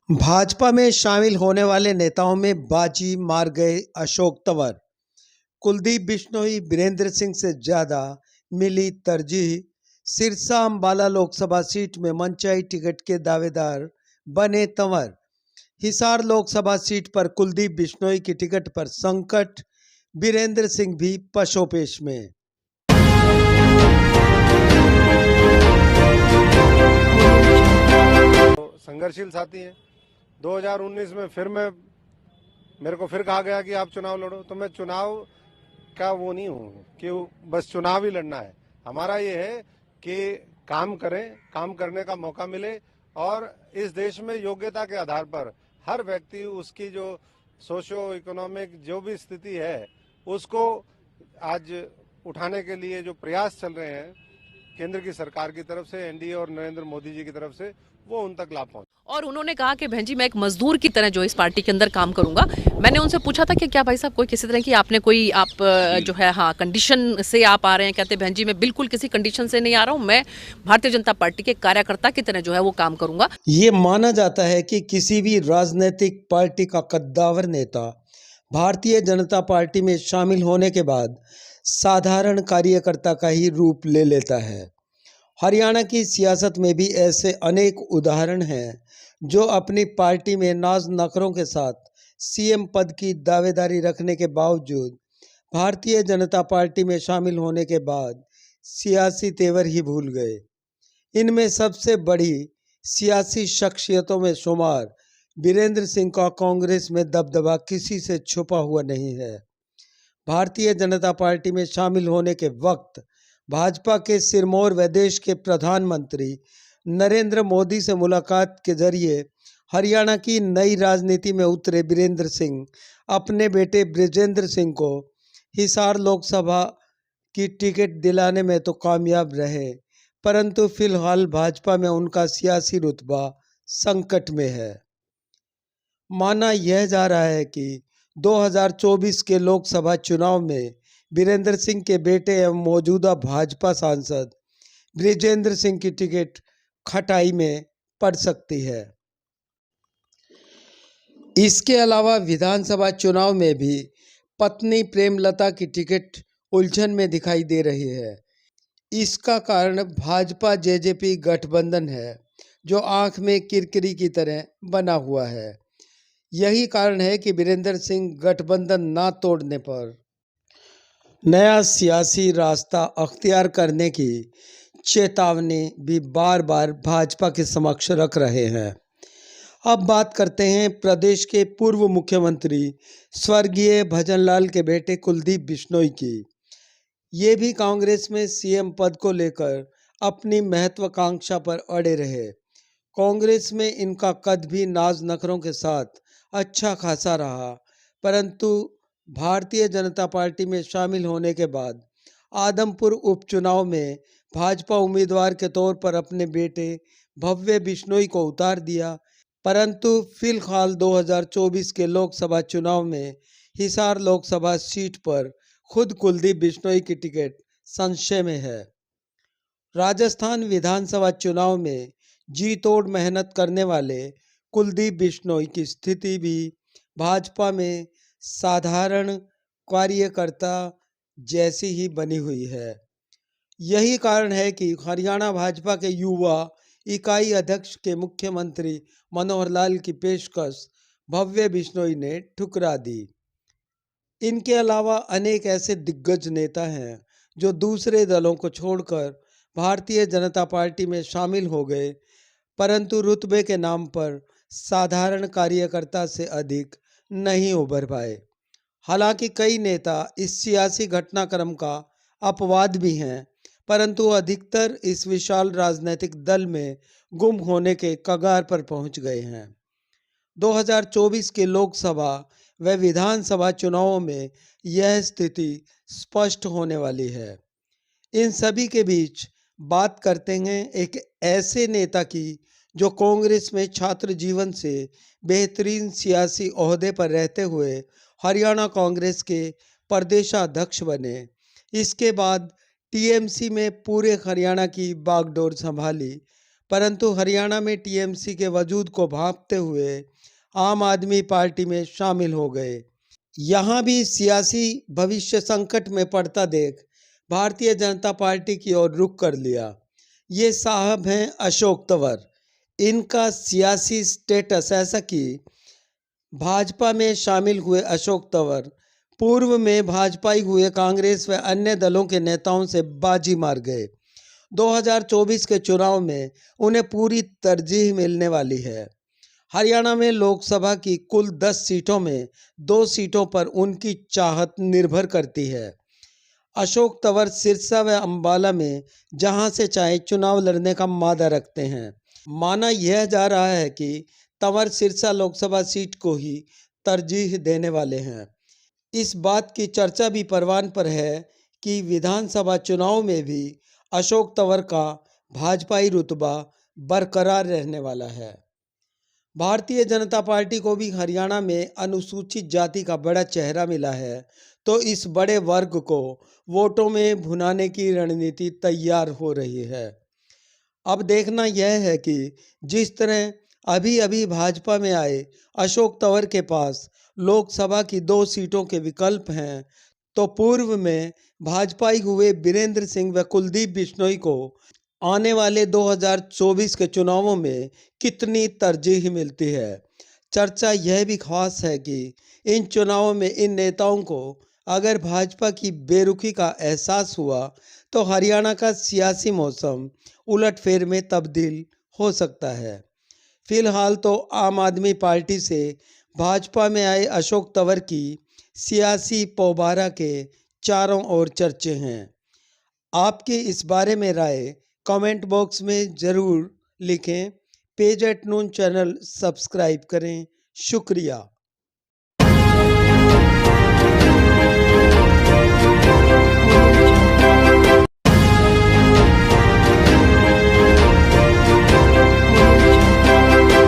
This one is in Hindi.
भाजपा में शामिल होने वाले नेताओं में बाजी मार गए अशोक तंवर। कुलदीप बिश्नोई वीरेंद्र सिंह से ज्यादा मिली तरजीह। सिरसा अंबाला लोकसभा सीट में मनचाही टिकट के दावेदार बने तंवर। हिसार लोकसभा सीट पर कुलदीप बिश्नोई की टिकट पर संकट, वीरेंद्र सिंह भी पशोपेश में। संघर्षशील साथी हैं। 2019 में फिर मेरे को फिर कहा गया कि आप चुनाव लड़ो, तो मैं चुनाव का वो नहीं हूँ कि बस चुनाव ही लड़ना है। हमारा ये है कि काम करें, काम करने का मौका मिले और इस देश में योग्यता के आधार पर हर व्यक्ति उसकी जो सोशो इकोनॉमिक जो भी स्थिति है उसको आज उठाने के लिए जो प्रयास चल रहे हैं केंद्र की सरकार की तरफ से, एनडीए और नरेंद्र मोदी जी की तरफ से, वो उन तक लाभ पहुंचे। और उन्होंने कहा कि बहन जी मैं एक मजदूर की तरह जो इस पार्टी के अंदर काम करूंगा। मैंने उनसे पूछा था कि क्या भाई साहब कोई किसी तरह की आपने कोई जो है कंडीशन से आप आ रहे हैं? कहते बहन जी मैं बिल्कुल किसी कंडीशन से नहीं आ रहा हूं, मैं भारतीय जनता पार्टी के कार्यकर्ता की तरह जो है वो काम करूंगा। ये माना जाता है कि किसी भी राजनीतिक पार्टी का कद्दावर नेता भारतीय जनता पार्टी में शामिल होने के बाद साधारण कार्यकर्ता का ही रूप ले लेता है। हरियाणा की सियासत में भी ऐसे अनेक उदाहरण हैं जो अपनी पार्टी में नाज नखरों के साथ सीएम पद की दावेदारी रखने के बावजूद भारतीय जनता पार्टी में शामिल होने के बाद सियासी तेवर ही भूल गए। इनमें सबसे बड़ी सियासी शख्सियतों में शुमार वीरेंद्र सिंह का कांग्रेस में दबदबा किसी से छुपा हुआ नहीं है। भारतीय जनता पार्टी में शामिल होने के वक्त भाजपा के सिरमौर व देश के प्रधानमंत्री नरेंद्र मोदी से मुलाकात के जरिए हरियाणा की नई राजनीति में उतरे वीरेंद्र सिंह अपने बेटे बृजेंद्र सिंह को हिसार लोकसभा की टिकट दिलाने में तो कामयाब रहे, परंतु फिलहाल भाजपा में उनका सियासी रुतबा संकट में है। माना यह जा रहा है कि 2024 के लोकसभा चुनाव में वीरेंद्र सिंह के बेटे एवं मौजूदा भाजपा सांसद बृजेंद्र सिंह की टिकट खटाई में पड़ सकती है। इसके अलावा विधानसभा चुनाव में भी पत्नी प्रेमलता की टिकट उलझन में दिखाई दे रही है। इसका कारण भाजपा जेजेपी गठबंधन है जो आंख में किरकिरी की तरह बना हुआ है। यही कारण है कि वीरेंद्र सिंह गठबंधन ना तोड़ने पर नया सियासी रास्ता अख्तियार करने की चेतावनी भी बार बार भाजपा के समक्ष रख रहे हैं। अब बात करते हैं प्रदेश के पूर्व मुख्यमंत्री स्वर्गीय भजनलाल के बेटे कुलदीप बिश्नोई की। ये भी कांग्रेस में सीएम पद को लेकर अपनी महत्वाकांक्षा पर अड़े रहे। कांग्रेस में इनका कद भी नाज नखरों के साथ अच्छा खासा रहा, परंतु भारतीय जनता पार्टी में शामिल होने के बाद आदमपुर उपचुनाव में भाजपा उम्मीदवार के तौर पर अपने बेटे भव्य बिश्नोई को उतार दिया, परंतु फिलहाल 2024 के लोकसभा चुनाव में हिसार लोकसभा सीट पर खुद कुलदीप बिश्नोई की टिकट संशय में है। राजस्थान विधानसभा चुनाव में जी तोड़ मेहनत करने वाले कुलदीप बिश्नोई की स्थिति भी भाजपा में साधारण कार्यकर्ता जैसी ही बनी हुई है। यही कारण है कि हरियाणा भाजपा के युवा इकाई अध्यक्ष के मुख्यमंत्री मनोहर लाल की पेशकश भव्य बिश्नोई ने ठुकरा दी। इनके अलावा अनेक ऐसे दिग्गज नेता हैं जो दूसरे दलों को छोड़कर भारतीय जनता पार्टी में शामिल हो गए, परंतु रुतबे के नाम पर साधारण कार्यकर्ता से अधिक नहीं उभर पाए। हालांकि कई नेता इस सियासी घटनाक्रम का अपवाद भी हैं, परंतु अधिकतर इस विशाल राजनीतिक दल में गुम होने के कगार पर पहुंच गए हैं। 2024 के लोकसभा व विधानसभा चुनावों में यह स्थिति स्पष्ट होने वाली है। इन सभी के बीच बात करते हैं एक ऐसे नेता की जो कांग्रेस में छात्र जीवन से बेहतरीन सियासी ओहदे पर रहते हुए हरियाणा कांग्रेस के प्रदेशाध्यक्ष बने। इसके बाद टीएमसी में पूरे हरियाणा की बागडोर संभाली, परंतु हरियाणा में टीएमसी के वजूद को भांपते हुए आम आदमी पार्टी में शामिल हो गए। यहाँ भी सियासी भविष्य संकट में पड़ता देख भारतीय जनता पार्टी की ओर रुख कर लिया। ये साहब हैं अशोक तंवर। इनका सियासी स्टेटस ऐसा कि भाजपा में शामिल हुए अशोक तंवर पूर्व में भाजपाई हुए कांग्रेस व अन्य दलों के नेताओं से बाजी मार गए। 2024 के चुनाव में उन्हें पूरी तरजीह मिलने वाली है। हरियाणा में लोकसभा की कुल 10 सीटों में 2 सीटों पर उनकी चाहत निर्भर करती है। अशोक तंवर सिरसा व अंबाला में जहां से चाहे चुनाव लड़ने का मादा रखते हैं। माना यह जा रहा है कि तंवर सिरसा लोकसभा सीट को ही तरजीह देने वाले हैं। इस बात की चर्चा भी परवान पर है कि विधानसभा चुनाव में भी अशोक तंवर का भाजपाई रुतबा बरकरार रहने वाला है। भारतीय जनता पार्टी को भी हरियाणा में अनुसूचित जाति का बड़ा चेहरा मिला है, तो इस बड़े वर्ग को वोटों में भुनाने की रणनीति तैयार हो रही है। अब देखना यह है कि जिस तरह अभी अभी भाजपा में आए अशोक तंवर के पास लोकसभा की 2 सीटों के विकल्प हैं, तो पूर्व में भाजपाई हुए बीरेंद्र सिंह व कुलदीप बिश्नोई को आने वाले 2024 के चुनावों में कितनी तरजीह मिलती है। चर्चा यह भी खास है कि इन चुनावों में इन नेताओं को अगर भाजपा की बेरुखी का एहसास हुआ तो हरियाणा का सियासी मौसम उलटफेर में तब्दील हो सकता है। फिलहाल तो आम आदमी पार्टी से भाजपा में आए अशोक तंवर की सियासी पौबारा के चारों ओर चर्चे हैं। आपकी इस बारे में राय कमेंट बॉक्स में ज़रूर लिखें। Page at noon channel subscribe करें। शुक्रिया।